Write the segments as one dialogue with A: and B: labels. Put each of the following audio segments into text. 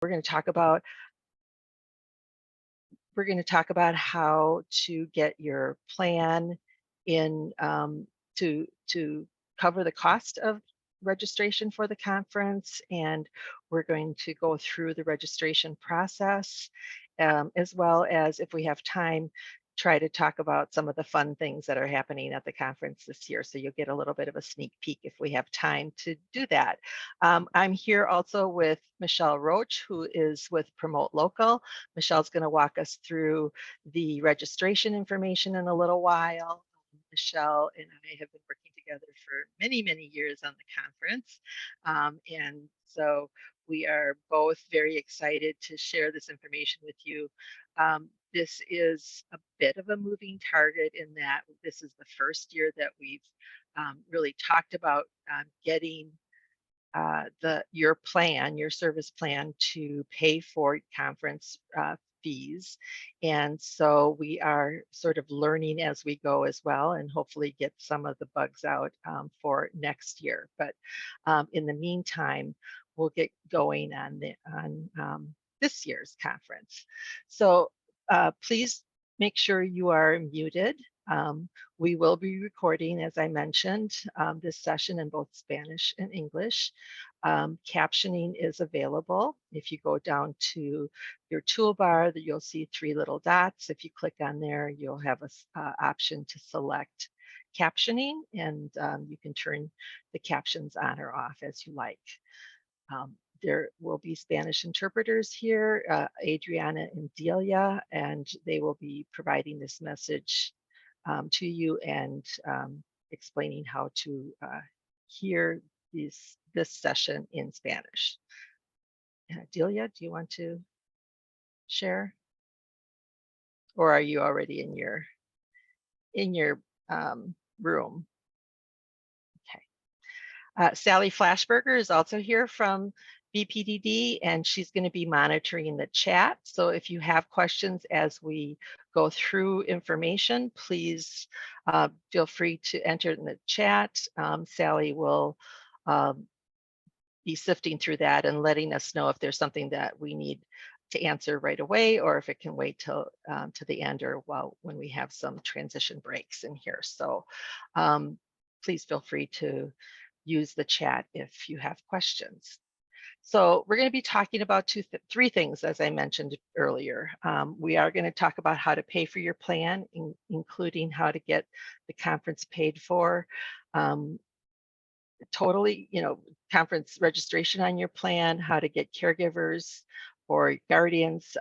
A: We're going to talk about how to get your plan in to cover the cost of registration for the conference, and we're going to go through the registration process, as well as, if we have time, try to talk about some of the fun things that are happening at the conference this year. So you'll get a little bit of a sneak peek if we have time to do that. I'm here also with Michelle Roach, who is with Promote Local. Michelle's going to walk us through the registration information in a little while. Michelle and I have been working together for many, many years on the conference. And so we are both very excited to share this information with you. This is a bit of a moving target in that this is the first year that we've really talked about getting your service plan to pay for conference fees. And so we are sort of learning as we go as well, and hopefully get some of the bugs out for next year. But in the meantime, we'll get going on this year's conference. So please make sure you are muted. We will be recording, as I mentioned, this session in both Spanish and English. Captioning is available. If you go down to your toolbar, you'll see 3 little dots. If you click on there, you'll have an option to select captioning, and you can turn the captions on or off as you like. There will be Spanish interpreters here, Adriana and Delia, and they will be providing this message to you and explaining how to hear this session in Spanish. Delia, do you want to share? Or are you already in your room? Okay. Sally Flashberger is also here from BPDD, and she's going to be monitoring the chat. So if you have questions as we go through information, please feel free to enter in the chat. Sally will be sifting through that and letting us know if there's something that we need to answer right away, or if it can wait till to the end, or when we have some transition breaks in here. So please feel free to use the chat if you have questions. So we're going to be talking about 3 things, as I mentioned earlier. We are going to talk about how to pay for your plan, including how to get the conference paid for. Totally, conference registration on your plan, how to get caregivers or guardians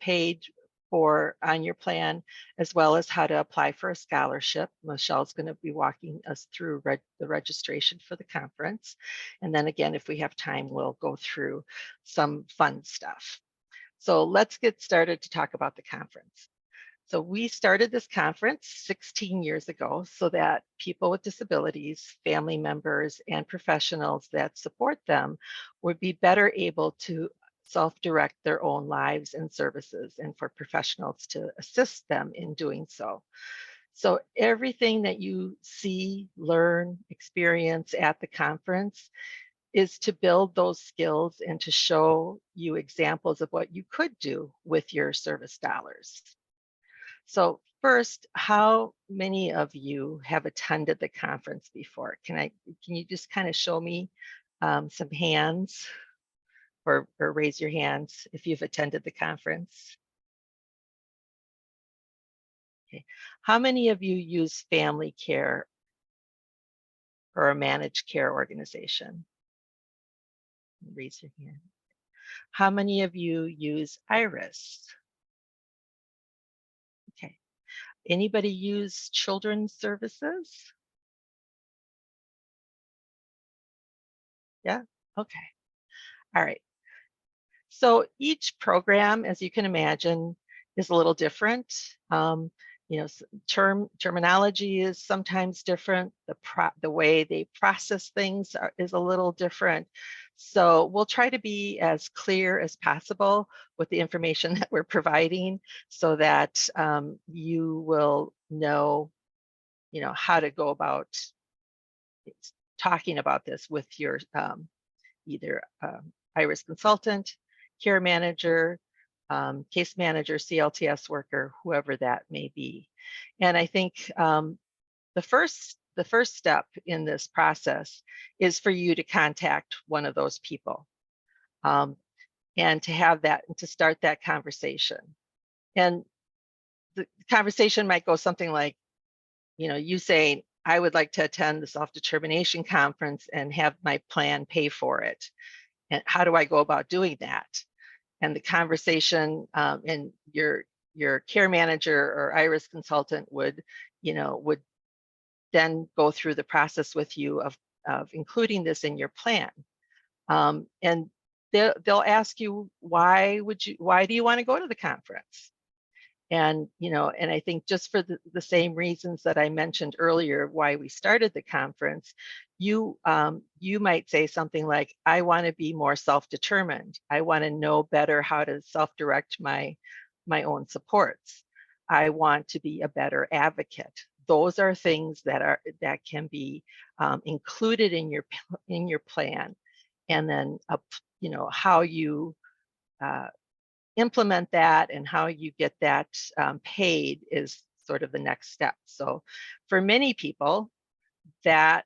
A: paid for on your plan, as well as how to apply for a scholarship. Michelle's going to be walking us through the registration for the conference. And then again, if we have time, we'll go through some fun stuff. So let's get started to talk about the conference. So we started this conference 16 years ago so that people with disabilities, family members, and professionals that support them would be better able to self-direct their own lives and services, and for professionals to assist them in doing so. So everything that you see, learn, experience at the conference is to build those skills and to show you examples of what you could do with your service dollars. So first, how many of you have attended the conference before? Can you just kind of show me some hands? Or raise your hands if you've attended the conference. Okay. How many of you use family care or a managed care organization? Raise your hand. How many of you use IRIS? Okay. Anybody use children's services? Yeah, okay. All right. So each program, as you can imagine, is a little different. Terminology is sometimes different. The way they process things is a little different. So we'll try to be as clear as possible with the information that we're providing, so that you will know, how to go about talking about this with your either IRIS consultant, care manager, case manager, CLTS worker, whoever that may be. And I think the first step in this process is for you to contact one of those people, um, and to have that and to start that conversation. And the conversation might go something like, you saying, I would like to attend the self-determination conference and have my plan pay for it. And how do I go about doing that? And the conversation, and your care manager or IRIS consultant would then go through the process with you of including this in your plan. And they'll ask you, why do you want to go to the conference? And I think just for the same reasons that I mentioned earlier, why we started the conference, you might say something like, I want to be more self-determined. I want to know better how to self-direct my own supports. I want to be a better advocate. Those are things that can be included in your plan, and then how you implement that and how you get that paid is sort of the next step. So for many people, that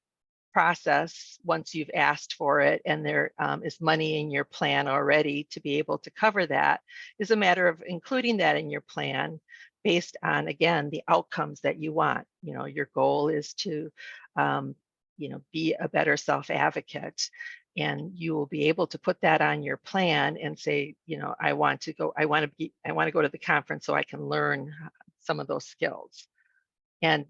A: process, once you've asked for it and there is money in your plan already to be able to cover that, is a matter of including that in your plan based on, again, the outcomes that you want. Your goal is to be a better self-advocate, and you will be able to put that on your plan and say, I want to go to the conference so I can learn some of those skills. And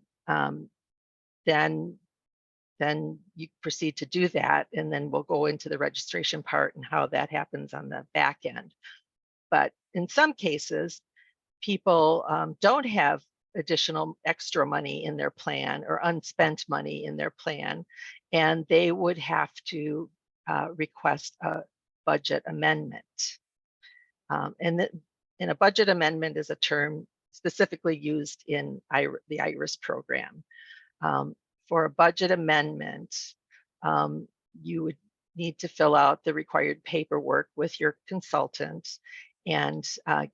A: then you proceed to do that, and then we'll go into the registration part and how that happens on the back end. But in some cases, people don't have additional extra money in their plan or unspent money in their plan, and they would have to request a budget amendment. And a budget amendment is a term specifically used in the IRIS program. For a budget amendment, you would need to fill out the required paperwork with your consultant and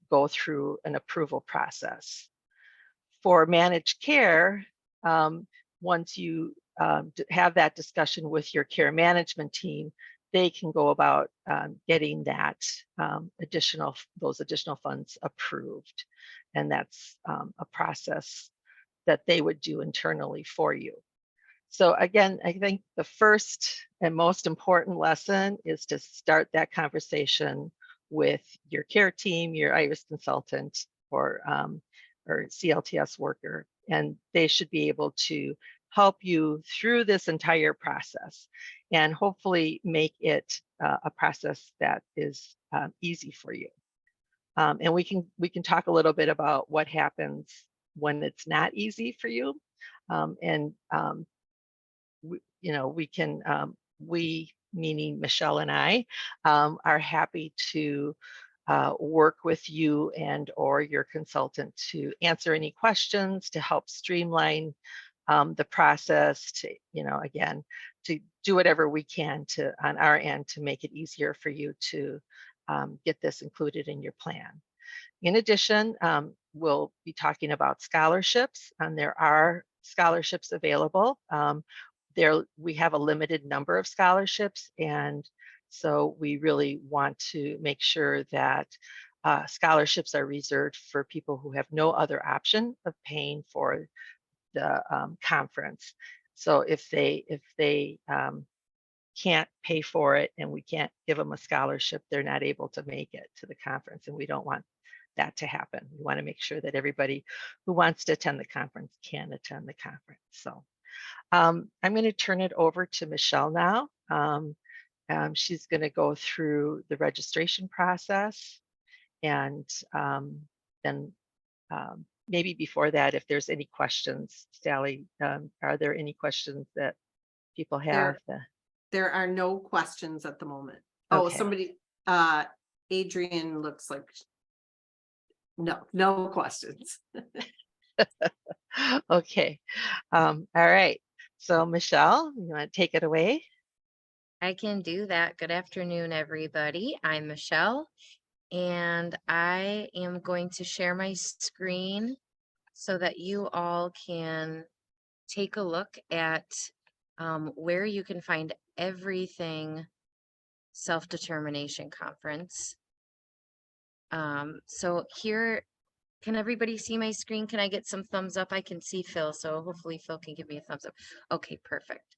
A: go through an approval process. For managed care, once you have that discussion with your care management team, they can go about getting those additional funds approved. And that's a process that they would do internally for you. So again, I think the first and most important lesson is to start that conversation with your care team, your IRIS consultant, or CLTS worker, and they should be able to help you through this entire process and hopefully make it a process that is easy for you. And we can talk a little bit about what happens when it's not easy for you, we, meaning Michelle and I, are happy to work with you and or your consultant to answer any questions, to help streamline the process, to, again, to do whatever we can on our end to make it easier for you to get this included in your plan. In addition, we'll be talking about scholarships, and there are scholarships available. We have a limited number of scholarships, and so we really want to make sure that scholarships are reserved for people who have no other option of paying for the conference. So if they can't pay for it and we can't give them a scholarship, they're not able to make it to the conference, and we don't want that to happen. We want to make sure that everybody who wants to attend the conference can attend the conference. So I'm going to turn it over to Michelle now. She's going to go through the registration process, and then maybe before that, if there's any questions, Sally, are there any questions that people have?
B: There are no questions at the moment.
A: Okay.
B: Oh, somebody, Adrian looks like, no questions.
A: Okay. All right. So Michelle, you want to take it away?
C: I can do that. Good afternoon, everybody. I'm Michelle, and I am going to share my screen so that you all can take a look at where you can find everything self-determination conference. So here, can everybody see my screen? Can I get some thumbs up? I can see Phil, so hopefully Phil can give me a thumbs up. Okay, perfect.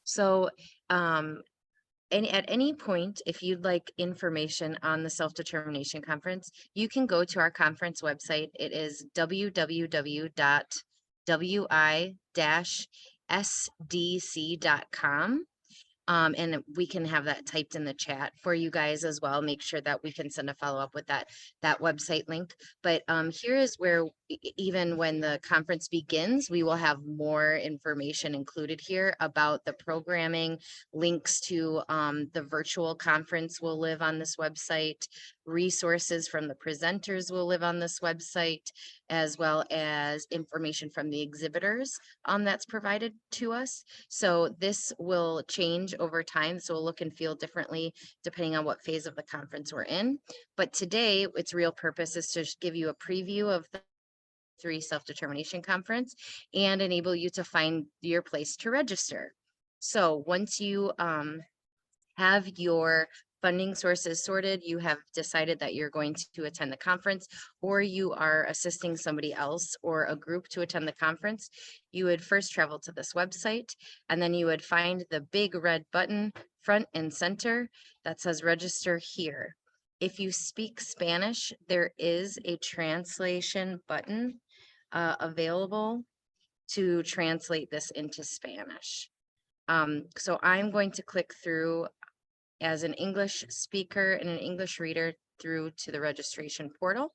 C: So at any point, if you'd like information on the self-determination conference, you can go to our conference website. It is www.wi-sdc.com. And we can have that typed in the chat for you guys as well. Make sure that we can send a follow-up with that website link. But here is where even when the conference begins, we will have more information included here about the programming. Links to the virtual conference will live on this website. Resources from the presenters will live on this website, as well as information from the exhibitors that's provided to us. So this will change over time. So it'll look and feel differently depending on what phase of the conference we're in. But today, its real purpose is to give you a preview of the 3 self-determination conference and enable you to find your place to register. So once you have your funding sources sorted, you have decided that you're going to attend the conference, or you are assisting somebody else or a group to attend the conference, you would first travel to this website, and then you would find the big red button front and center that says register here. If you speak Spanish, there is a translation button available to translate this into Spanish. So I'm going to click through as an English speaker and an English reader through to the registration portal.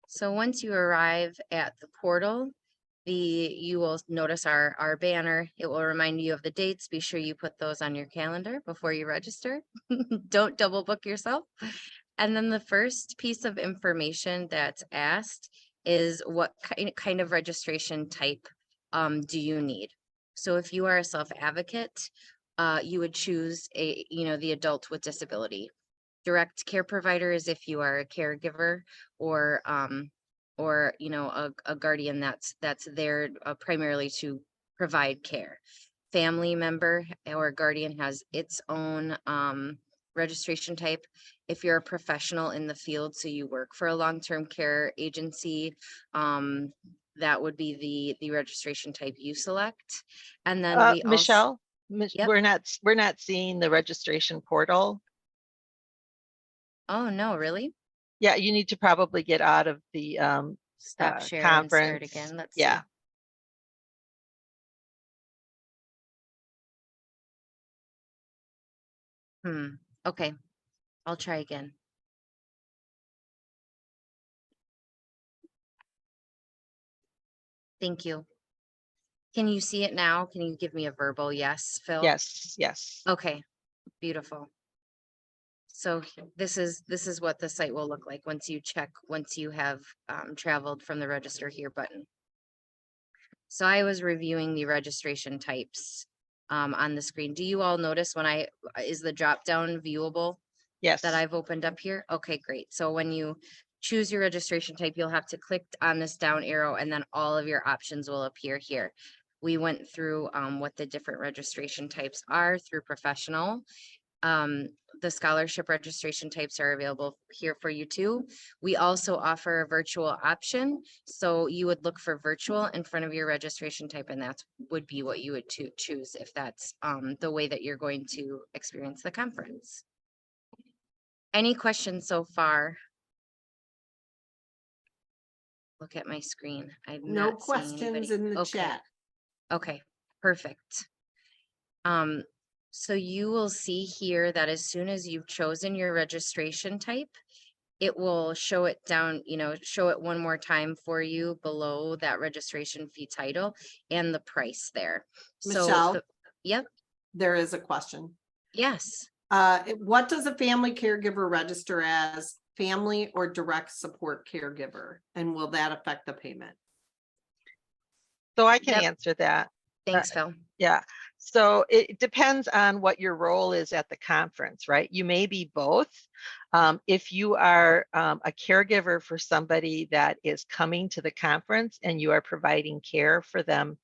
C: So once you arrive at the portal, you will notice our banner. It will remind you of the dates. Be sure you put those on your calendar before you register. Don't double book yourself. And then the first piece of information that's asked is what kind of registration type do you need? So if you are a self-advocate, you would choose the adult with disability. Direct care provider is if you are a caregiver or a guardian that's there primarily to provide care. Family member or guardian has its own registration type. If you're a professional in the field, so you work for a long-term care agency, that would be the registration type you select. And then we also,
A: Michelle,
C: yep.
A: we're not seeing the registration portal.
C: Oh, no, really?
A: Yeah, you need to probably get out of the
C: Stop share and start
A: conference.
C: again. Let's
A: Yeah.
C: see. Okay, I'll try again. Thank you. Can you see it now? Can you give me a verbal yes, Phil?
A: Yes, yes.
C: Okay, beautiful. So this is what the site will look like once you have traveled from the register here button. So I was reviewing the registration types on the screen. Do you all notice when is the drop down viewable
A: Yes.
C: that I've opened up here? Okay, great. So when you choose your registration type, you'll have to click on this down arrow and then all of your options will appear here. We went through what the different registration types are through professional. The scholarship registration types are available here for you too. We also offer a virtual option. So you would look for virtual in front of your registration type, and that would be what you would choose if that's the way that you're going to experience the conference. Any questions so far? Look at my screen. I'm
B: No
C: not seeing
B: questions
C: anybody.
B: in the
C: Okay.
B: chat.
C: Okay, perfect. So you will see here that as soon as you've chosen your registration type, it will show it down, show it one more time for you below that registration fee title and the price there.
B: Michelle,
C: Yep.
B: there is a question.
C: Yes.
B: What does a family caregiver register as, family or direct support caregiver? And will that affect the payment?
A: So I can
C: Yep.
A: answer that.
C: Thanks, Phil.
A: Yeah. So it depends on what your role is at the conference, right? You may be both. If you are a caregiver for somebody that is coming to the conference and you are providing care for them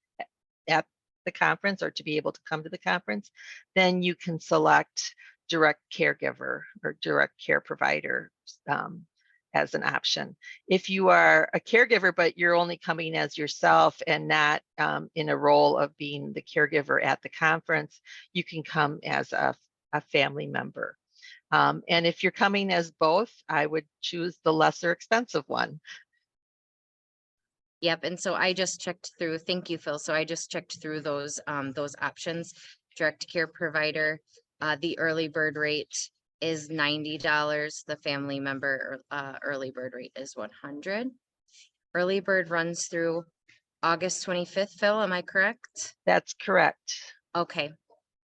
A: at the conference or to be able to come to the conference, then you can select direct caregiver or direct care provider um, as an option. If you are a caregiver, but you're only coming as yourself and not in a role of being the caregiver at the conference, you can come as a family member. And if you're coming as both, I would choose the lesser expensive one.
C: Yep, and so I just checked through, thank you, Phil. So I just checked through those options. Direct care provider, the early bird rate is $90. The family member early bird rate is 100. Early bird runs through August 25th, Phil, am I correct?
A: That's correct.
C: Okay,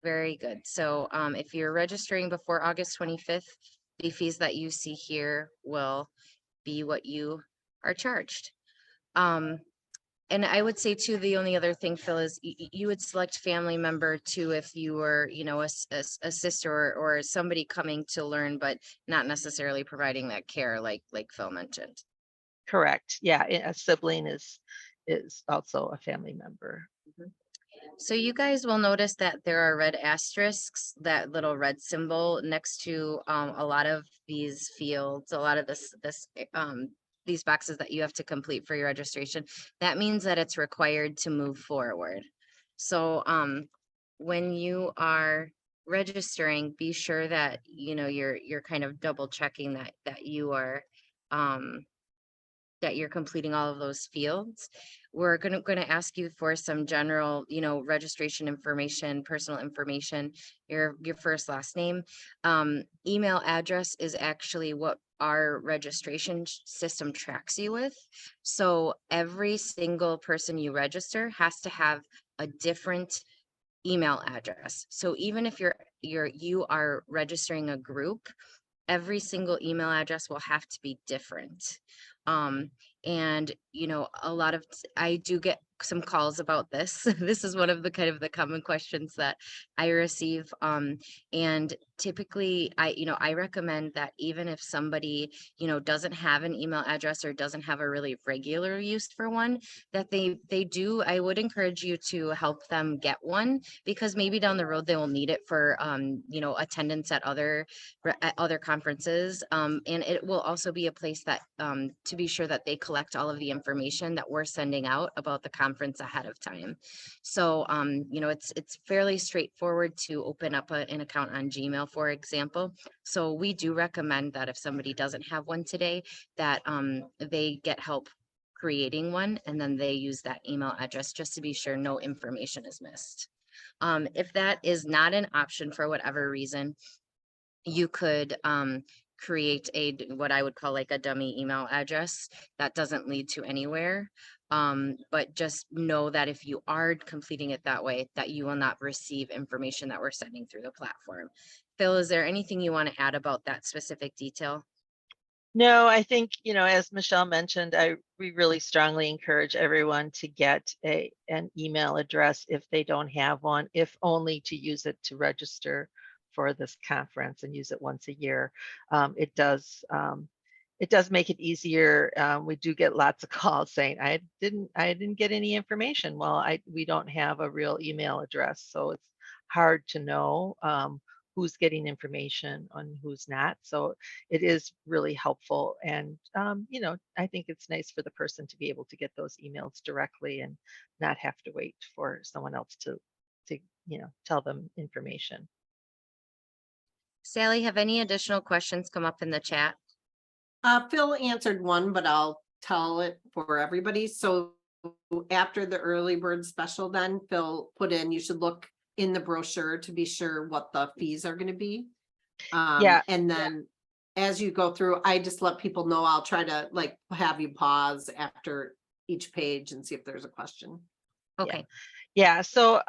C: very good. So if you're registering before August 25th, the fees that you see here will be what you are charged. And I would say too, the only other thing, Phil, is you would select family member too if you were, you know, a sister or somebody coming to learn, but not necessarily providing that care like Phil mentioned.
A: Correct. Yeah, a sibling is also a family member.
C: So you guys will notice that there are red asterisks, that little red symbol next to a lot of these fields, a lot of these boxes that you have to complete for your registration. That means that it's required to move forward. So when you are registering, be sure that you know you're kind of double checking that you are that you're completing all of those fields. We're going to ask you for some general, you know, registration information, personal information, your first, last name. Email address is actually what our registration system tracks you with. So every single person you register has to have a different email address. So even if you are registering a group, every single email address will have to be different. And you know, I do get some calls about this. This is one of the kind of the common questions that I receive. And typically I recommend that even if somebody, you know, doesn't have an email address or doesn't have a really regular use for one, that I would encourage you to help them get one, because maybe down the road they will need it for you know, attendance at other conferences. And it will also be a place that to be sure that they collect all of the information that we're sending out about the conference ahead of time. So you know, it's fairly straightforward to open up an account on Gmail, for example. So we do recommend that if somebody doesn't have one today, that they get help creating one, and then they use that email address just to be sure no information is missed. If that is not an option for whatever reason, you could create what I would call like a dummy email address that doesn't lead to anywhere. But just know that if you are completing it that way, that you will not receive information that we're sending through the platform. Phil, is there anything you want to add about that specific detail?
A: No, I think, you know, as Michelle mentioned, we really strongly encourage everyone to get an email address if they don't have one, if only to use it to register for this conference and use it once a year. It does make it easier. We do get lots of calls saying, I didn't get any information. Well, we don't have a real email address, so it's hard to know who's getting information and who's not. So it is really helpful. And, you know, I think it's nice for the person to be able to get those emails directly and not have to wait for someone else to you know, tell them information.
C: Sally, have any additional questions come up in the chat?
B: Phil answered one, but I'll tell it for everybody. So after the early bird special, then Phil put in, you should look in the brochure to be sure what the fees are going to be.
A: Yeah.
B: And then as you go through, I just let people know, I'll try to like have you pause after each page and see if there's a question.
C: Okay.
A: Yeah. So,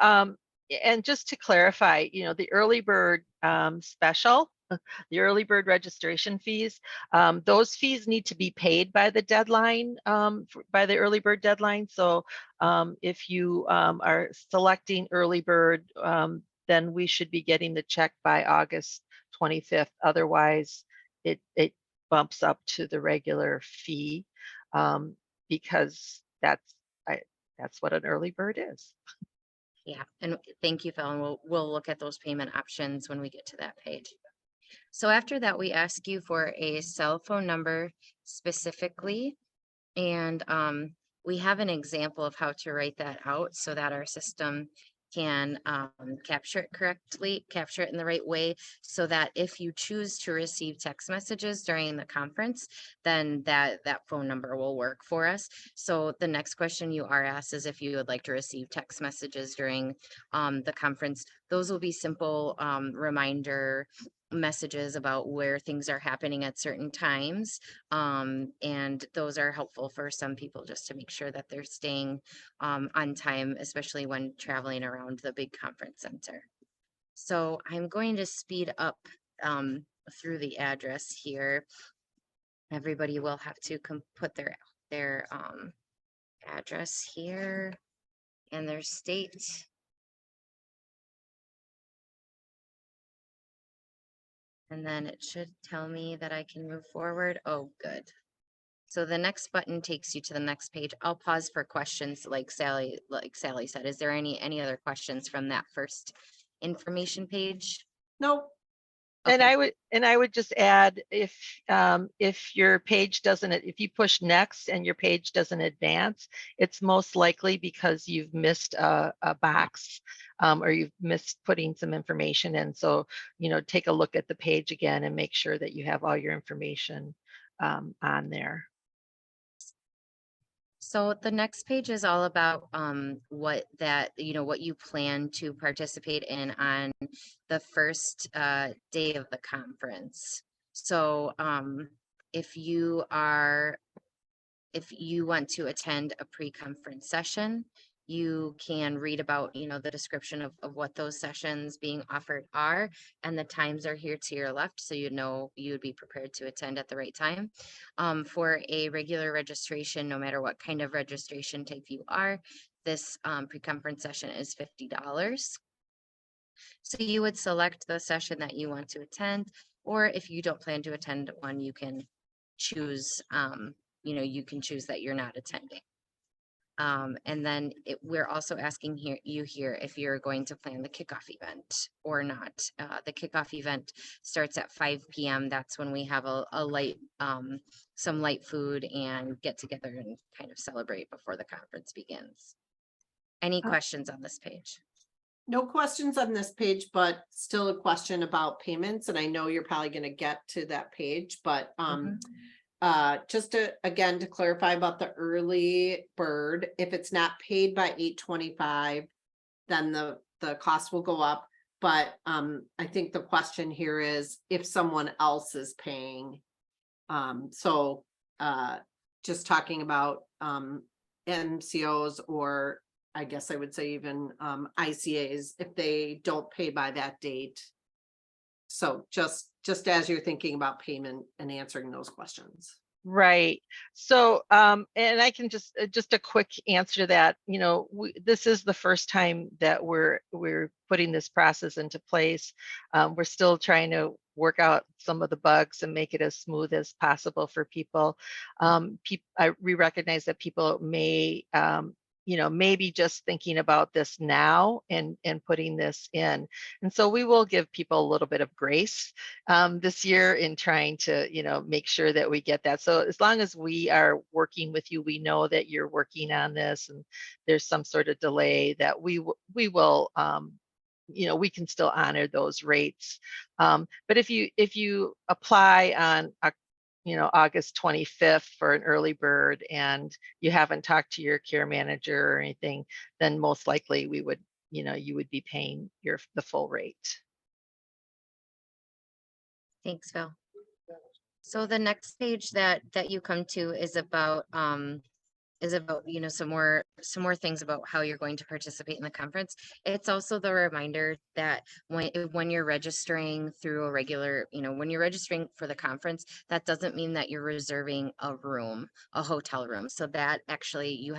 A: and just to clarify, you know, the early bird special the early bird registration fees. Those fees need to be paid by the deadline, by the early bird deadline. So if you are selecting early bird, then we should be getting the check by August 25th. Otherwise, it bumps up to the regular fee, because that's what an early bird is.
C: Yeah, and thank you, Phil, and we'll look at those payment options when we get to that page. So after that, we ask you for a cell phone number specifically, and we have an example of how to write that out so that our system can capture it correctly, capture it in the right way, so that if you choose to receive text messages during the conference, then that phone number will work for us. So the next question you are asked is if you would like to receive text messages during the conference. Those will be simple reminder messages about where things are happening at certain times, and those are helpful for some people just to make sure that they're staying on time, especially when traveling around the big conference center. So I'm going to speed up through the address here. Everybody will have to put their address here and their state. And then it should tell me that I can move forward. Oh, good. So the next button takes you to the next page. I'll pause for questions like Sally said. Is there any other questions from that first information page?
B: Nope.
A: And
B: Okay.
A: I would just add, if your page doesn't, if you push next and your page doesn't advance, it's most likely because you've missed a box, or you've missed putting some information in. So, take a look at the page again and make sure that you have all your information on there.
C: So the next page is all about what you plan to participate in on the first day of the conference. So if you want to attend a pre-conference session, you can read about, the description of what those sessions being offered are, and the times are here to your left, so you would be prepared to attend at the right time. For a regular registration, no matter what kind of registration type you are, this pre-conference session is $50. So you would select the session that you want to attend, or if you don't plan to attend one, you can choose, that you're not attending. And then we're also asking here if you're going to plan the kickoff event or not. The kickoff event starts at 5 p.m. That's when we have a light, some light food and get together and kind of celebrate before the conference begins. Any questions on this page?
B: No questions on this page, but still a question about payments. And I know you're probably going to get to that page, but just to clarify about the early bird, if it's not paid by 8/25, then the cost will go up. But I think the question here is if someone else is paying. Just talking about MCOs, or I guess I would say even ICAs, if they don't pay by that date. So just as you're thinking about payment and answering those questions.
A: Right. So, and I can just a quick answer to that. This is the first time that we're putting this process into place. We're still trying to work out some of the bugs and make it as smooth as possible for people. We recognize that people may, maybe just thinking about this now and putting this in. And so we will give people a little bit of grace this year in trying to, make sure that we get that. So as long as we are working with you, we know that you're working on this and there's some sort of delay, that we will, we can still honor those rates. But if you apply on August 25th for an early bird and you haven't talked to your care manager or anything, then most likely we would, you would be paying the full rate.
C: Thanks, Phil. So the next page that you come to is about is about, some more things about how you're going to participate in the conference. It's also the reminder that when you're registering through a regular, when you're registering for the conference, that doesn't mean that you're reserving a hotel room. So that actually you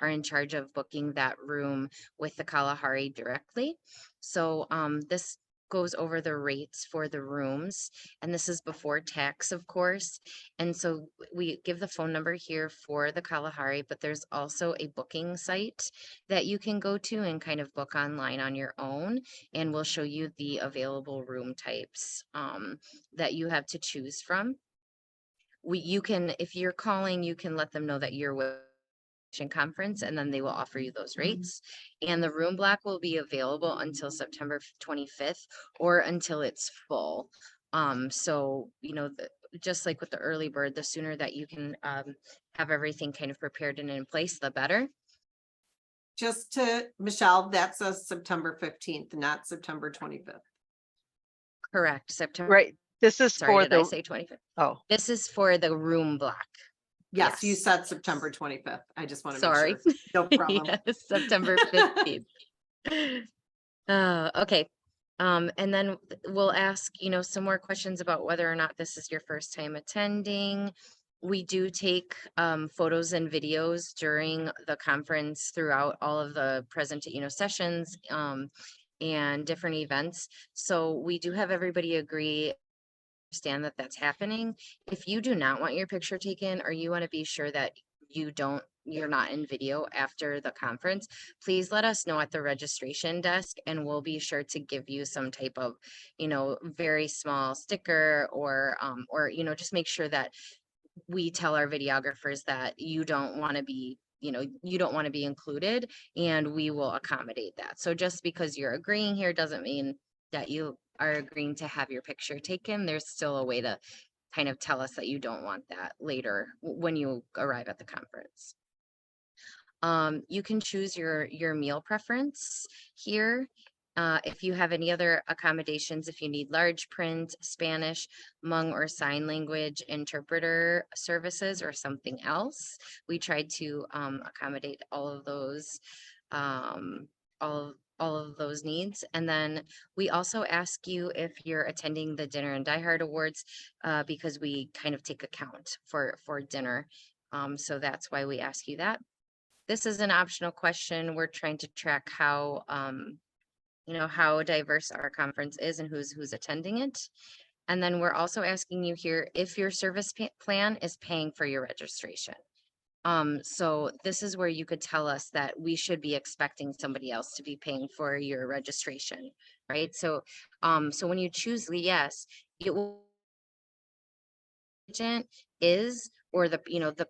C: are in charge of booking that room with the Kalahari directly. So this goes over the rates for the rooms, and this is before tax, of course. And so we give the phone number here for the Kalahari, but there's also a booking site that you can go to and kind of book online on your own. And we'll show you the available room types that you have to choose from. You can, if you're calling, you can let them know that you're with conference, and then they will offer you those rates. And the room block will be available until September 25th or until it's full. So, just like with the early bird, the sooner that you can have everything kind of prepared and in place, the better.
B: Just to Michelle, that says September 15th, not September 25th.
C: Correct. September.
A: Right. This is
C: Sorry,
A: for
C: did I say 25th?
A: Oh,
C: This is for the room block.
B: Yes, you
C: Yes.
B: said September 25th. I just want to
C: Sorry.
B: make sure. No problem.
C: Yes, September 15th. Okay. And then we'll ask, some more questions about whether or not this is your first time attending. We do take photos and videos during the conference throughout all of the present, sessions and different events. So we do have everybody agree, understand that that's happening. If you do not want your picture taken, or you want to be sure that you're not in video after the conference, please let us know at the registration desk, and we'll be sure to give you some type of, very small sticker or just make sure that we tell our videographers that you don't want to be included, and we will accommodate that. So just because you're agreeing here doesn't mean that you are agreeing to have your picture taken. There's still a way to kind of tell us that you don't want that later when you arrive at the conference. You can choose your meal preference here. If you have any other accommodations, if you need large print, Spanish, Hmong or sign language interpreter services, or something else, we try to accommodate all of those, all of those needs. And then we also ask you if you're attending the Dinner and Die Hard Awards, because we kind of take account for dinner. So that's why we ask you that. This is an optional question. We're trying to track how, how diverse our conference is and who's attending it. And then we're also asking you here if your service plan is paying for your registration. So this is where you could tell us that we should be expecting somebody else to be paying for your registration, right? So, so when you choose the yes, it will agent is, or the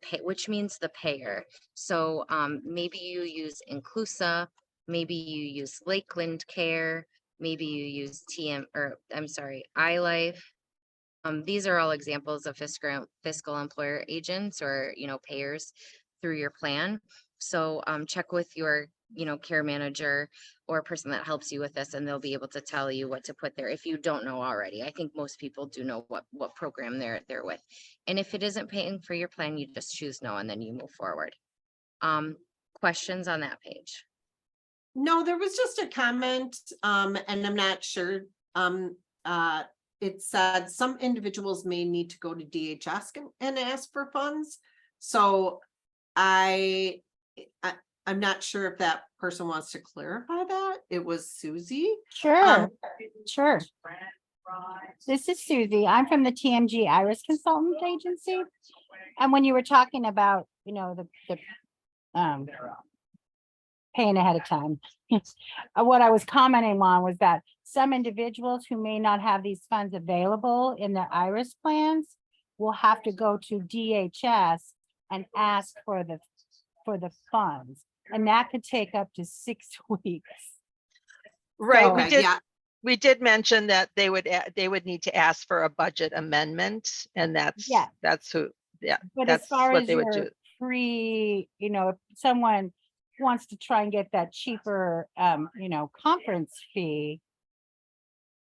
C: pay, which means the payer. So maybe you use Inclusa, maybe you use Lakeland Care, maybe you use iLife. These are all examples of fiscal employer agents, or payers through your plan. So check with your care manager or person that helps you with this, and they'll be able to tell you what to put there if you don't know already. I think most people do know what program they're with. And if it isn't paying for your plan, you just choose no, and then you move forward. Questions on that page?
B: No, there was just a comment, and I'm not sure. It said some individuals may need to go to DHS and ask for funds. So I'm not sure if that person wants to clarify that. It was Susie.
D: Sure. Sure. This is Susie. I'm from the TMG Iris Consultant Agency. And when you were talking about, the paying ahead of time, what I was commenting on was that some individuals who may not have these funds available in their Iris plans will have to go to DHS and ask for the funds. And that could take up to 6 weeks.
A: right.
D: So-
A: We did mention that they would need to ask for a budget amendment, and that's who. Yeah,
D: But
A: that's
D: as far
A: what
D: as
A: they would
D: your
A: do.
D: if someone wants to try and get that cheaper, conference fee,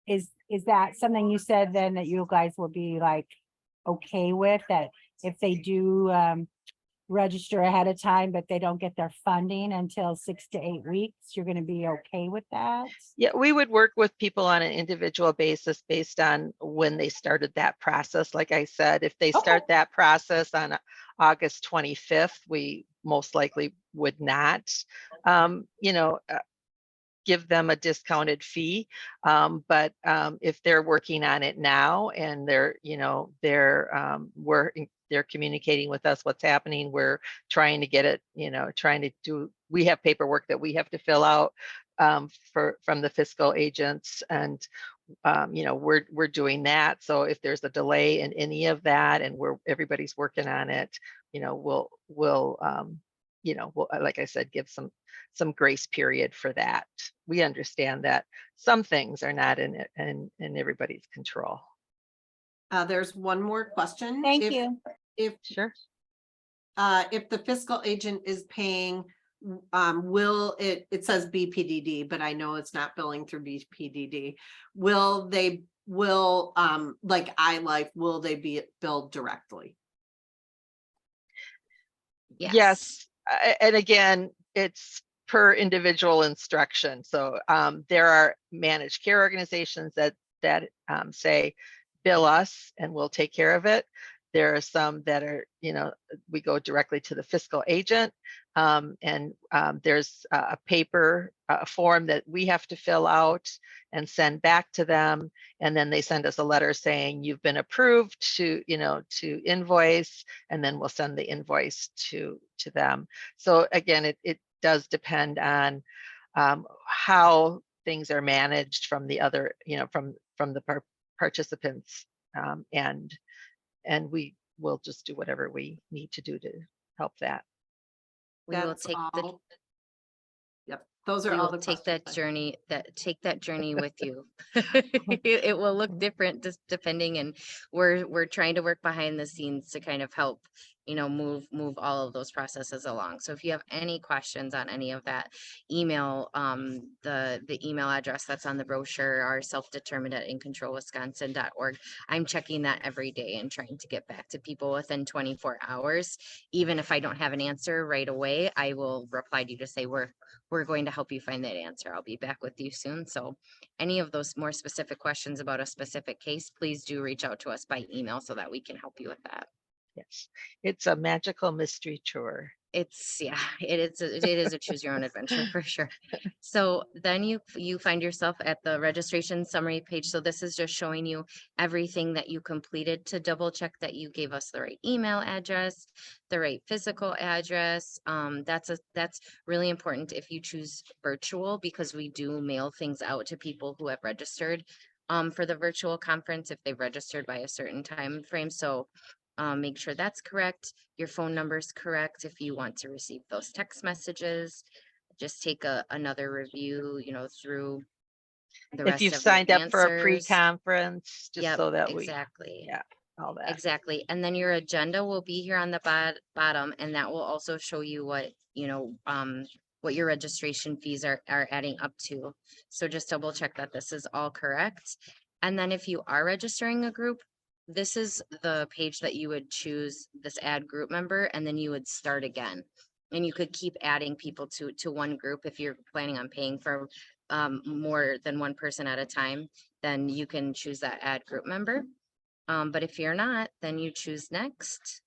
D: is that something you said then that you guys will be like okay with, that if they do register ahead of time, but they don't get their funding until 6 to 8 weeks, you're gonna be okay with that?
A: Yeah, we would work with people on an individual basis based on when they started that process. Like I said, if they start that process on August 25th, we most likely would not, you know, give them a discounted fee. But if they're working on it now and they're, you know, they're communicating with us what's happening, we're trying to get it, you know, we have paperwork that we have to fill out from the fiscal agents, and you know, we're doing that. So if there's a delay in any of that and everybody's working on it, you know, you know, we'll, like I said, give some grace period for that. We understand that some things are not in everybody's control.
B: There's one more question.
D: Thank
B: If-
D: you.
A: Sure.
B: If the fiscal agent is paying, will it says BPDD, but I know it's not billing through BPDD. Will like iLife, will they be billed directly?
A: Yes. And again, it's per individual instruction. So there are managed care organizations that say, bill us and we'll take care of it. There are some that are, you know, we go directly to the fiscal agent, and there's a paper form that we have to fill out and send back to them. And then they send us a letter saying you've been approved to, you know, to invoice, and then we'll send the invoice to them. So again, it does depend on how things are managed from the other, you know, from the participants, and we will just do whatever we need to do to help that.
C: We will
B: That's
C: take
B: all. Yep, those are
C: we
B: all
C: will
B: the
C: take
B: questions.
C: take that journey with you. It will look different just depending, and we're trying to work behind the scenes to kind of help, you know, move all of those processes along. So if you have any questions on any of that, email the email address that's on the brochure, our self-determined at incontrolwisconsin.org. I'm checking that every day and trying to get back to people within 24 hours. Even if I don't have an answer right away, I will reply to you to say we're going to help you find that answer. I'll be back with you soon. So any of those more specific questions about a specific case, please do reach out to us by email so that we can help you with that.
A: Yes, it's a magical mystery tour.
C: It's, yeah, it is a choose your own adventure for sure. So then you find yourself at the registration summary page. So this is just showing you everything that you completed to double check that you gave us the right email address, the right physical address. That's really important if you choose virtual, because we do mail things out to people who have registered for the virtual conference if they've registered by a certain time frame. So make sure that's correct. Your phone number is correct if you want to receive those text messages. Just take another review, you know, through the
A: If
C: rest
A: you've
C: of your
A: signed up for a
C: answers.
A: pre-conference, just
C: Yep,
A: so that
C: exactly.
A: yeah, all that.
C: Exactly. And then your agenda will be here on the bottom, and that will also show you what, you know, what your registration fees are adding up to. So just double check that this is all correct. And then if you are registering a group, this is the page that you would choose this add group member, and then you would start again. And you could keep adding people to one group if you're planning on paying for more than one person at a time, then you can choose that add group member. But if you're not, then you choose next.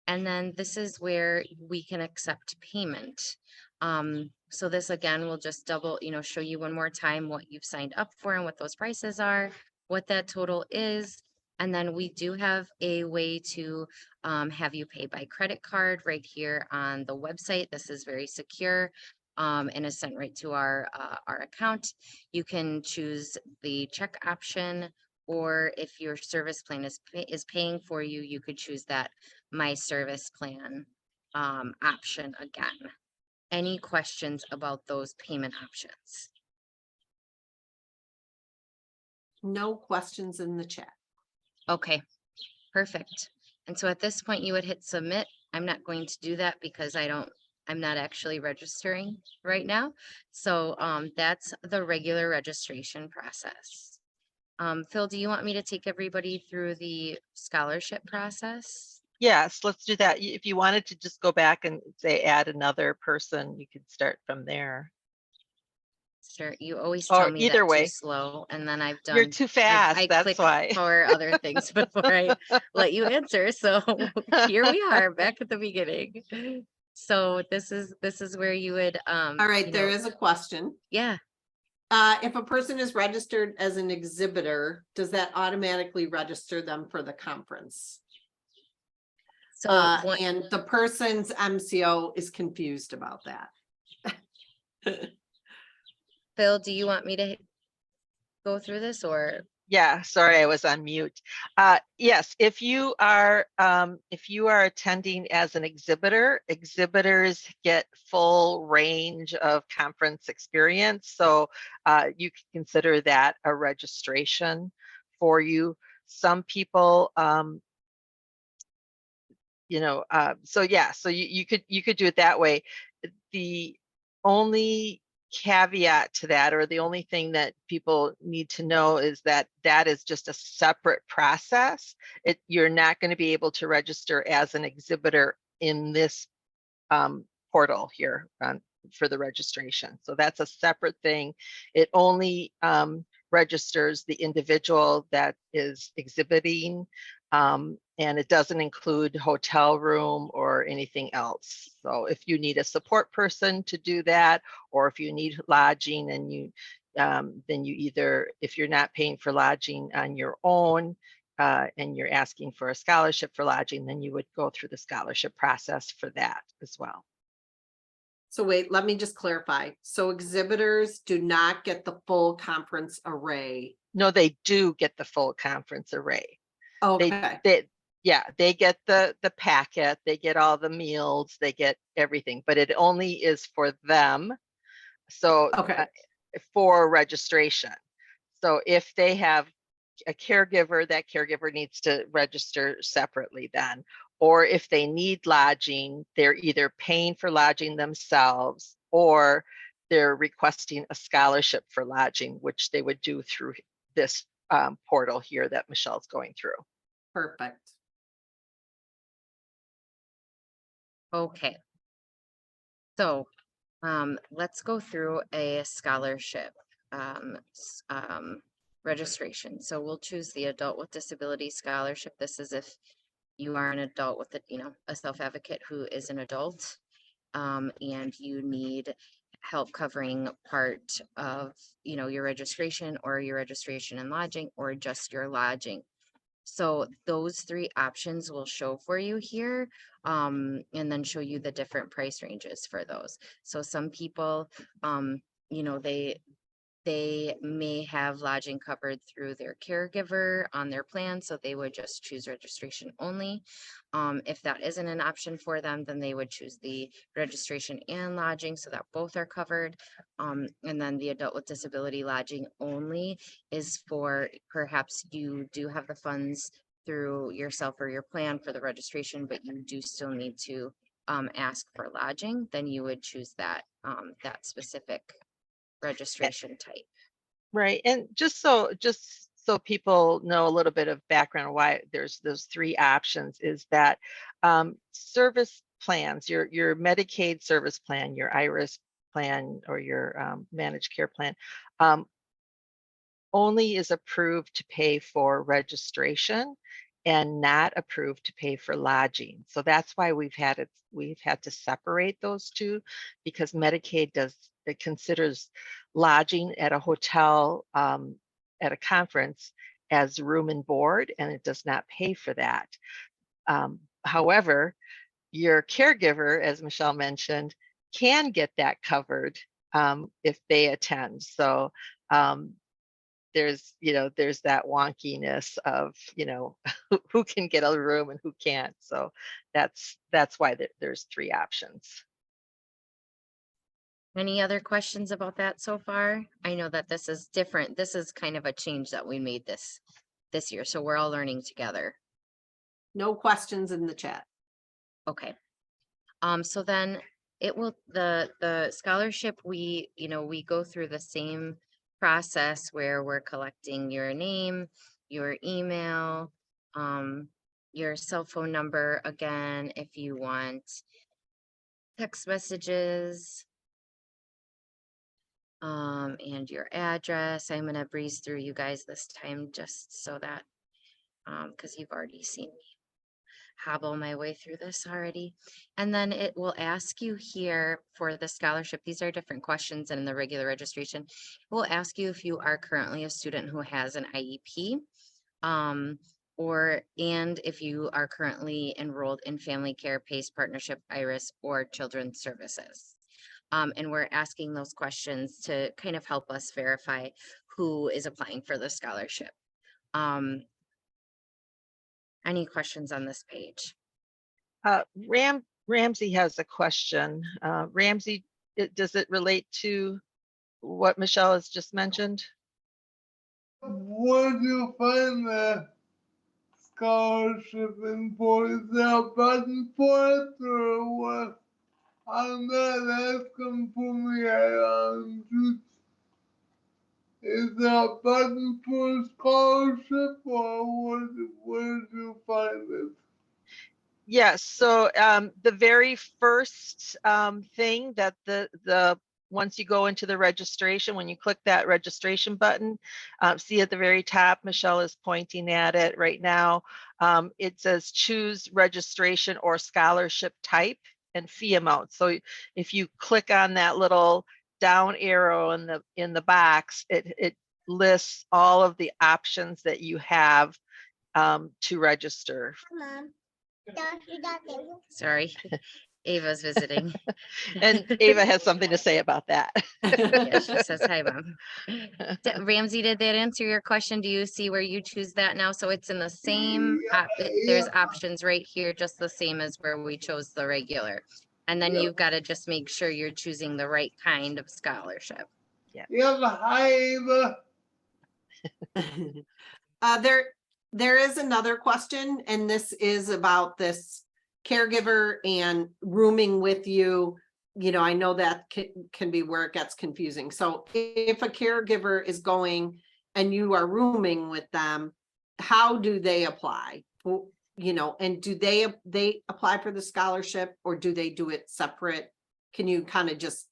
C: And then this is where we can accept payment. So this again will just double, you know, show you one more time what you've signed up for and what those prices are, what that total is. And then we do have a way to have you pay by credit card right here on the website. This is very secure. And is sent right to our account. You can choose the check option, or if your service plan is paying for you, you could choose that my service plan option again. Any questions about those payment options?
B: No questions in the chat.
C: Okay, perfect. And so at this point you would hit submit. I'm not going to do that because I'm not actually registering right now. So that's the regular registration process. Phil, do you want me to take everybody through the scholarship process?
A: Yes, let's do that. If you wanted to just go back and say add another person, you could start from there.
C: Sure, you always
A: Or
C: tell me
A: either
C: that too
A: way,
C: slow, and then I've
A: you're
C: done,
A: too fast,
C: I
A: that's
C: click
A: why.
C: for other things before I let you answer. So here we are back at the beginning. So this is where you would,
B: All right,
C: you
B: there
C: know,
B: is a question.
C: yeah.
B: If a person is registered as an exhibitor, does that automatically register them for the conference?
C: So one,
B: And the person's MCO is confused about that.
C: Phil, do you want me to go through this or?
A: Yeah, sorry, I was on mute. Yes, if you are attending as an exhibitor, exhibitors get full range of conference experience. So you can consider that a registration for you. Some people, so yeah, so you could do it that way. The only caveat to that, or the only thing that people need to know, is that that is just a separate process. You're not going to be able to register as an exhibitor in this portal here for the registration. So that's a separate thing. It only registers the individual that is exhibiting, and it doesn't include hotel room or anything else. So if you need a support person to do that, or if you need lodging, and then you either, if you're not paying for lodging on your own, and you're asking for a scholarship for lodging, then you would go through the scholarship process for that as well.
B: So wait, let me just clarify. So exhibitors do not get the full conference array.
A: No, they do get the full conference array.
B: Okay,
A: They get the packet, they get all the meals, they get everything, but it only is for them. So
B: okay,
A: for registration. So if they have a caregiver, that caregiver needs to register separately then. Or if they need lodging, they're either paying for lodging themselves, or they're requesting a scholarship for lodging, which they would do through this portal here that Michelle's going through.
B: perfect.
C: Okay. So let's go through a scholarship registration. So we'll choose the adult with disability scholarship. This is if you are an adult with a self-advocate who is an adult, and you need help covering part of your registration, or your registration and lodging, or just your lodging. So those three options will show for you here, and then show you the different price ranges for those. So some people, you know, they may have lodging covered through their caregiver on their plan, so they would just choose registration only. If that isn't an option for them, then they would choose the registration and lodging, so that both are covered. And then the adult with disability lodging only is for perhaps you do have the funds through yourself or your plan for the registration, but you do still need to ask for lodging, then you would choose that specific registration type.
A: Right. And just so people know a little bit of background why there's those three options, is that service plans, your Medicaid service plan, your IRIS plan, or your managed care plan, only is approved to pay for registration and not approved to pay for lodging. So that's why we've had to separate those two, because Medicaid it considers lodging at a hotel, at a conference, as room and board, and it does not pay for that. However, your caregiver, as Michelle mentioned, can get that covered if they attend. So there's that wonkiness of, who can get a room and who can't. So that's why there's three options.
C: Any other questions about that so far? I know that this is different. This is kind of a change that we made this year, so we're all learning together.
B: No questions in the chat.
C: Okay. So then the scholarship, we go through the same process where we're collecting your name, your email, your cell phone number again, if you want text messages. And your address. I'm gonna breeze through you guys this time just so that, because you've already seen me hobble my way through this already. And then it will ask you here for the scholarship. These are different questions than in the regular registration. It will ask you if you are currently a student who has an IEP, and if you are currently enrolled in Family Care, PACE Partnership, IRIS, or Children's Services. And we're asking those questions to kind of help us verify who is applying for the scholarship. Any questions on this page?
A: Ramsey has a question. Ramsey, does it relate to what Michelle has just mentioned?
E: Where do you find the scholarship info? Is there a button for it or what? I'm not asking for me. Is there a button for a scholarship or where do you find it?
A: Yes. So the very first thing that the once you go into the registration, when you click that registration button, see at the very top, Michelle is pointing at it right now. It says choose registration or scholarship type and fee amount. So if you click on that little down arrow in the box, it lists all of the options that you have to register.
C: Sorry, Ava's visiting.
A: And Ava has something to say about that.
C: Yeah, she says, hi, Mom. Ramsey, did that answer your question? Do you see where you choose that now? So it's in the same, there's options right here, just the same as where we chose the regular. And then you've got to just make sure you're choosing the right kind of scholarship.
E: Yeah, hi Ava.
B: There is another question, and this is about this caregiver and rooming with you. You know, I know that can be where it gets confusing. So if a caregiver is going and you are rooming with them, how do they apply? You know, and do they apply for the scholarship or do they do it separate? Can you kind of just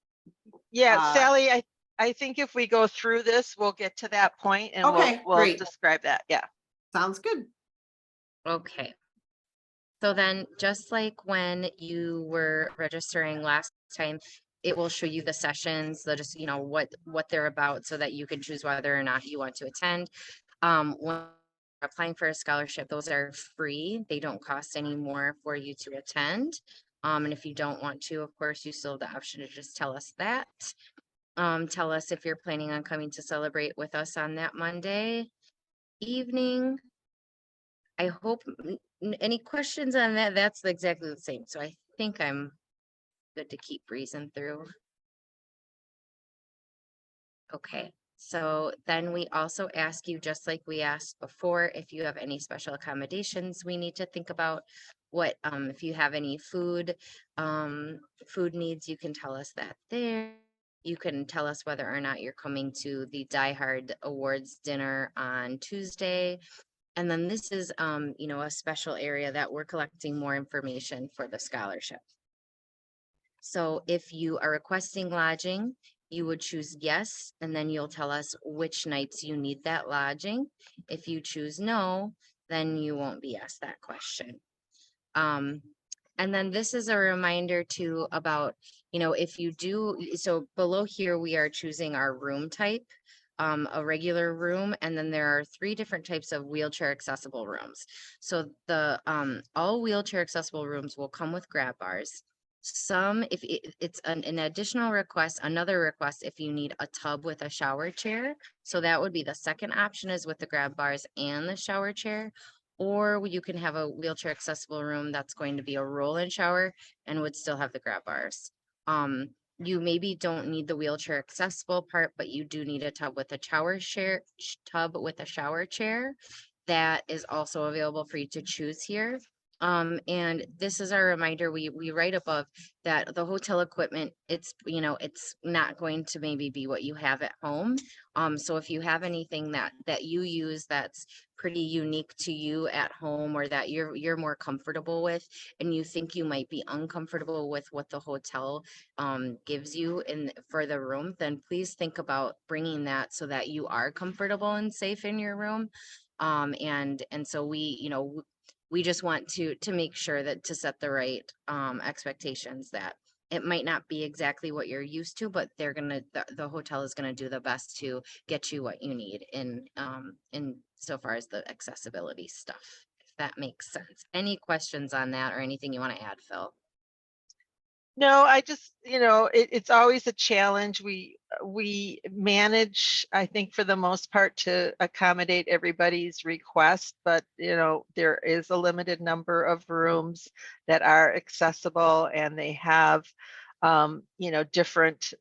A: Sally, I think if we go through this, we'll get to that point and we'll
B: great.
A: describe that. Yeah.
B: Sounds good.
C: Okay. So then just like when you were registering last time, it will show you the sessions, they'll just, you know, what they're about so that you can choose whether or not you want to attend. When applying for a scholarship, those are free. They don't cost any more for you to attend. And if you don't want to, of course, you still have the option to just tell us that. Tell us if you're planning on coming to celebrate with us on that Monday evening. I hope any questions on that? That's exactly the same. So I think I'm good to keep breezing through. Okay, so then we also ask you, just like we asked before, if you have any special accommodations we need to think about. What if you have any food needs, you can tell us that there. You can tell us whether or not you're coming to the Die Hard Awards dinner on Tuesday. And then this is, you know, a special area that we're collecting more information for the scholarship. So if you are requesting lodging, you would choose yes, and then you'll tell us which nights you need that lodging. If you choose no, then you won't be asked that question. And then this is a reminder too about, you know, if you do, so below here, we are choosing our room type. A regular room, and then there are 3 different types of wheelchair accessible rooms. So the all wheelchair accessible rooms will come with grab bars. Some, if it's an additional request, another request if you need a tub with a shower chair. So that would be the second option, is with the grab bars and the shower chair. Or you can have a wheelchair accessible room that's going to be a roll-in shower and would still have the grab bars. You maybe don't need the wheelchair accessible part, but you do need a tub with a shower chair. That is also available for you to choose here. And this is our reminder, we write above that the hotel equipment, it's, you know, it's not going to maybe be what you have at home. So if you have anything that you use that's pretty unique to you at home, or that you're more comfortable with, and you think you might be uncomfortable with what the hotel gives you in for the room, then please think about bringing that so that you are comfortable and safe in your room. And so we, you know, we just want to make sure that to set the right expectations, that it might not be exactly what you're used to, but the hotel is gonna do the best to get you what you need in so far as the accessibility stuff, if that makes sense. Any questions on that or anything you want to add, Phil?
A: No, I just, it's always a challenge. We manage, I think, for the most part, to accommodate everybody's request, but there is a limited number of rooms that are accessible, and they have different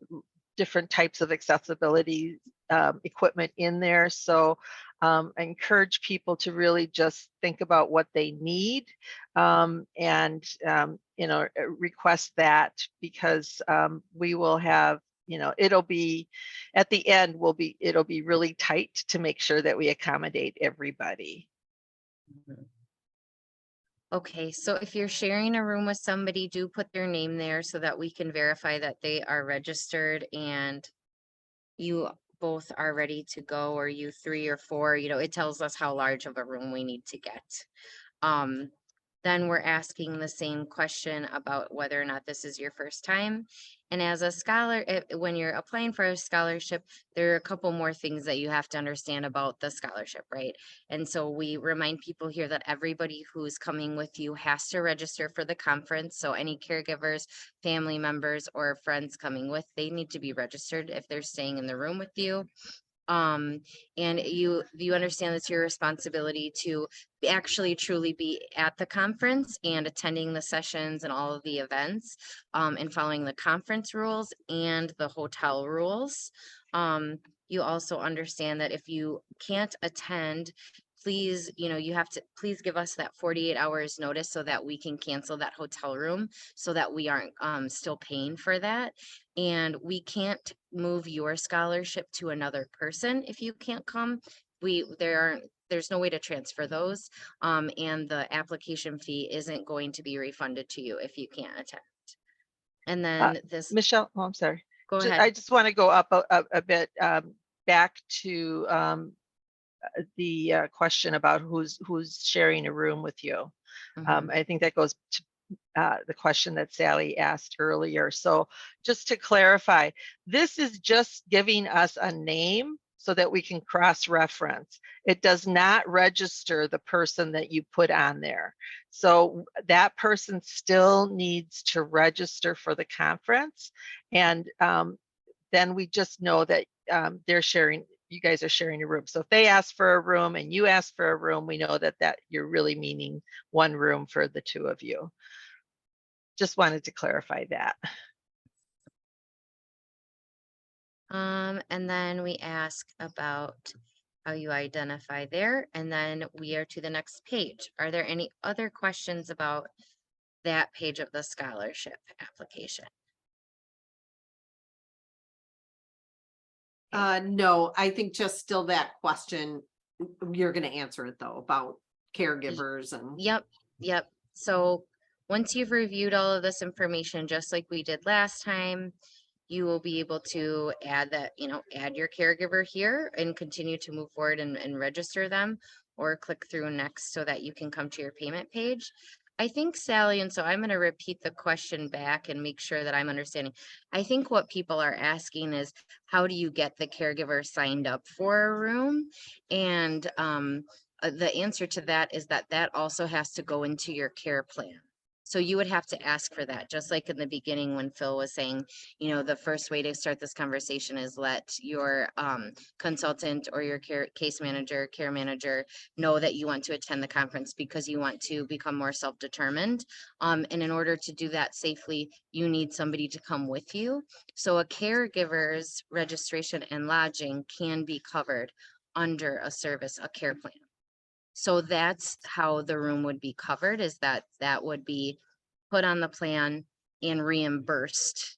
A: types of accessibility equipment in there. So I encourage people to really just think about what they need, and request that, because we will have, it'll be at the end it'll be really tight to make sure that we accommodate everybody.
C: Okay, so if you're sharing a room with somebody, do put their name there so that we can verify that they are registered and you both are ready to go, or you 3 or 4, it tells us how large of a room we need to get. Then we're asking the same question about whether or not this is your first time. And as a scholar, when you're applying for a scholarship, there are a couple more things that you have to understand about the scholarship, right? And so we remind people here that everybody who's coming with you has to register for the conference. So any caregivers, family members, or friends coming with, they need to be registered if they're staying in the room with you. And you understand it's your responsibility to actually truly be at the conference and attending the sessions and all of the events, and following the conference rules and the hotel rules. You also understand that if you can't attend, please, you have to please give us that 48 hours notice so that we can cancel that hotel room, so that we aren't still paying for that. And we can't move your scholarship to another person if you can't come. There's no way to transfer those. And the application fee isn't going to be refunded to you if you can't attend. And then this,
A: Michelle, oh, I'm sorry.
C: go ahead.
A: I just want to go up a bit, back to the question about who's sharing a room with you.
C: Mhm.
A: I think that goes to the question that Sally asked earlier. So just to clarify, this is just giving us a name so that we can cross-reference. It does not register the person that you put on there. So that person still needs to register for the conference. And then we just know that you guys are sharing a room. So if they ask for a room and you ask for a room, we know that you're really meaning one room for the two of you. Just wanted to clarify that.
C: And then we ask about how you identify there, and then we are to the next page. Are there any other questions about that page of the scholarship application?
B: No, I think just still that question, you're gonna answer it though, about caregivers and.
C: Yep. So once you've reviewed all of this information, just like we did last time, you will be able to add add your caregiver here and continue to move forward and register them, or click through next so that you can come to your payment page. I think, Sally, and so I'm going to repeat the question back and make sure that I'm understanding. I think what people are asking is, how do you get the caregiver signed up for a room? And the answer to that is that also has to go into your care plan. So you would have to ask for that, just like in the beginning when Phil was saying, the first way to start this conversation is let your consultant or your care manager know that you want to attend the conference because you want to become more self-determined. And in order to do that safely, you need somebody to come with you. So a caregiver's registration and lodging can be covered under a care plan. So that's how the room would be covered, is that that would be put on the plan and reimbursed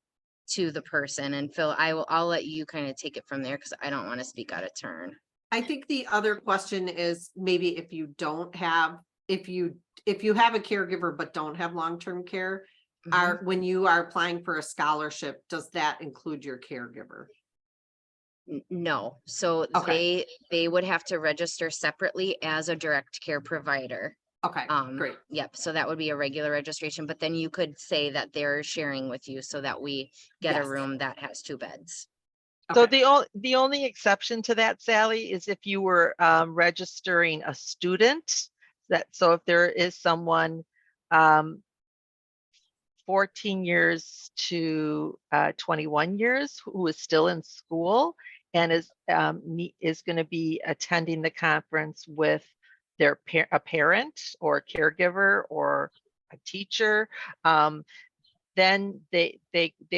C: to the person. And Phil, I'll let you kind of take it from there because I don't want to speak out of turn.
B: I think the other question is maybe if you don't have, if you have a caregiver but don't have long-term care,
C: Mhm.
B: when you are applying for a scholarship, does that include your caregiver?
C: No, so
B: Okay.
C: they would have to register separately as a direct care provider.
B: Okay, great.
C: Yep, so that would be a regular registration, but then you could say that they're sharing with you so that we get a
B: Yes.
C: room that has 2 beds.
A: So
B: Okay.
A: the only exception to that, Sally, is if you were registering a student. So if there is someone 14 years to 21 years who is still in school and is going to be attending the conference with a parent or a caregiver or a teacher, then they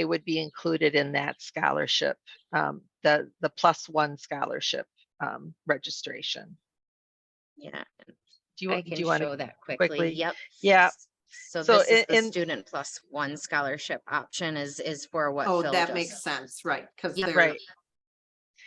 A: would be included in that scholarship, the +1 scholarship registration.
C: Yeah,
A: Do
C: I
A: you
C: can
A: want to
C: show that quickly.
A: quickly?
C: Yep.
A: Yeah.
C: So
A: So
C: this is the
A: in
C: student +1 scholarship option is for what
B: Oh,
C: Phil
B: that
C: just.
B: makes sense, right? Because
C: Yep.
B: they're
A: right.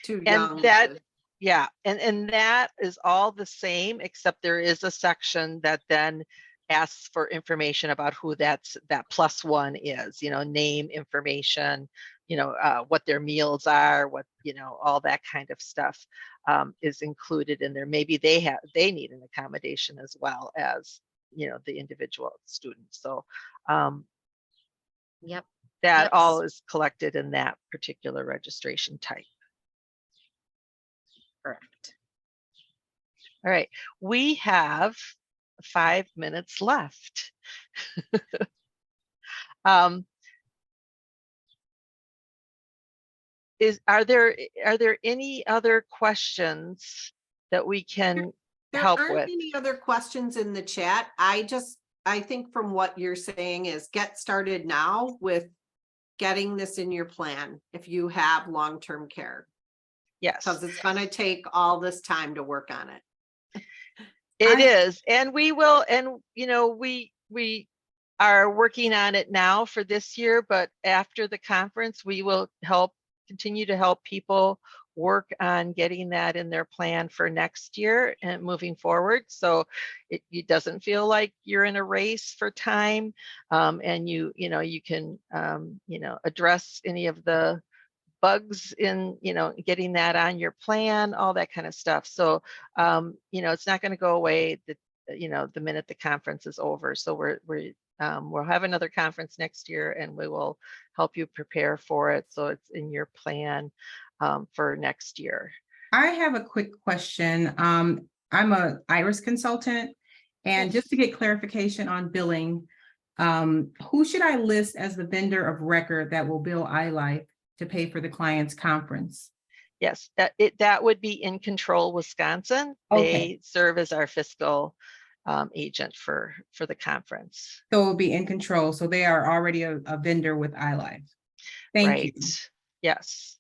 B: too
A: And
B: young.
A: that,
B: to-
A: yeah, and that is all the same, except there is a section that then asks for information about who that +1 is, name, information, what their meals are, what, all that kind of stuff is included in there. Maybe they need an accommodation as well as, the individual student. So
C: Yep.
A: that
C: Yep.
A: all is collected in that particular registration type.
C: Correct.
A: All right, we have 5 minutes left. um, are there any other questions that we can
B: There
A: help
B: aren't
A: with?
B: any other questions in the chat. I think from what you're saying is get started now with getting this in your plan if you have long-term care,
A: Yes,
B: because it's going to take all this time to work on it.
A: it is, and we will, and we are working on it now for this year, but after the conference, we will continue to help people work on getting that in their plan for next year and moving forward. So it doesn't feel like you're in a race for time, and you can address any of the bugs in getting that on your plan, all that kind of stuff. So it's not going to go away the minute the conference is over. So we'll have another conference next year, and we will help you prepare for it so it's in your plan for next year.
F: I have a quick question. I'm a IRIS consultant, and just to get clarification on billing, who should I list as the vendor of record that will bill iLife to pay for the client's conference?
A: Yes, that would be In Control Wisconsin.
F: Okay.
A: They serve as our fiscal agent for the conference.
F: So it will be In Control. So they are already a vendor with iLife. Thank you.
A: Yes.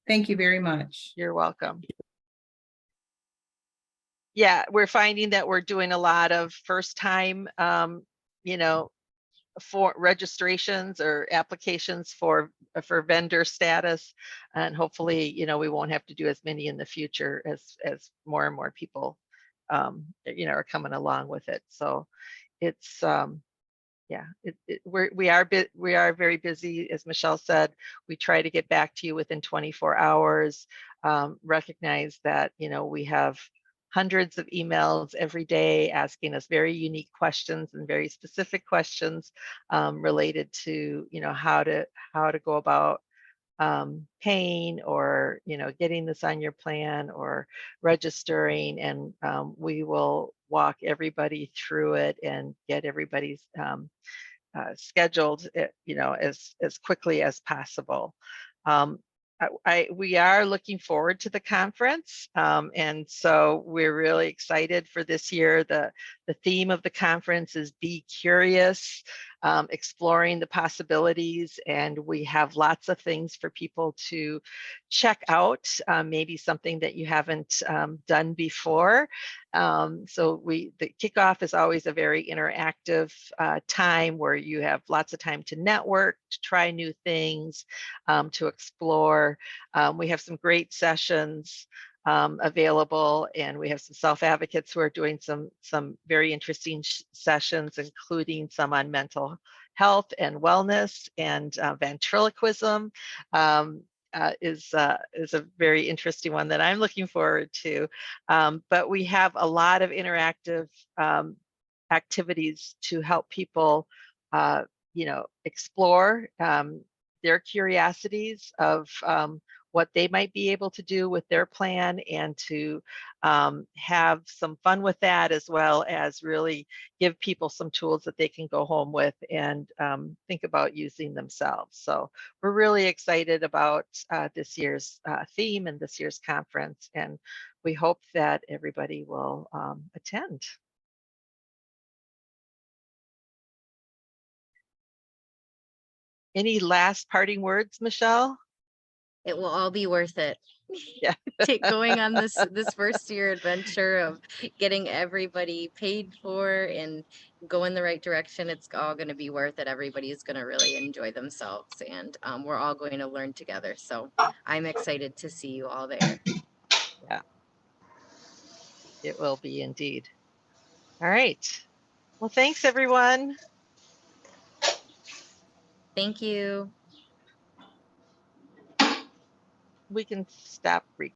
F: Thank you very much.
A: You're welcome. Yeah, we're finding that we're doing a lot of first time, for registrations or applications for vendor status, and hopefully we won't have to do as many in the future as more and more people are coming along with it. So it's yeah, we are very busy. As Michelle said, we try to get back to you within 24 hours. Recognize that we have hundreds of emails every day asking us very unique questions and very specific questions related to how to go about paying or getting this on your plan or registering, and we will walk everybody through it and get everybody's scheduled as quickly as possible. We are looking forward to the conference, and so we're really excited for this year. The theme of the conference is Be Curious. exploring the possibilities, and we have lots of things for people to check out, maybe something that you haven't done before. So the kickoff is always a very interactive time where you have lots of time to network, to try new things, to explore. We have some great sessions available, and we have some self-advocates who are doing some very interesting sessions, including some on mental health and wellness, and ventriloquism is a very interesting one that I'm looking forward to. But we have a lot of interactive activities to help people, explore their curiosities of what they might be able to do with their plan, and to have some fun with that, as well as really give people some tools that they can go home with and think about using themselves. So we're really excited about this year's theme and this year's conference, and we hope that everybody will attend. Any last parting words, Michelle?
C: It will all be worth it.
A: Yeah.
C: Going on this first year adventure of getting everybody paid for and go in the right direction. It's all going to be worth it. Everybody's going to really enjoy themselves, and we're all going to learn together. So I'm excited to see you all there.
A: Yeah, it will be indeed. All right. Well, thanks, everyone.
C: Thank you.
A: We can stop recording.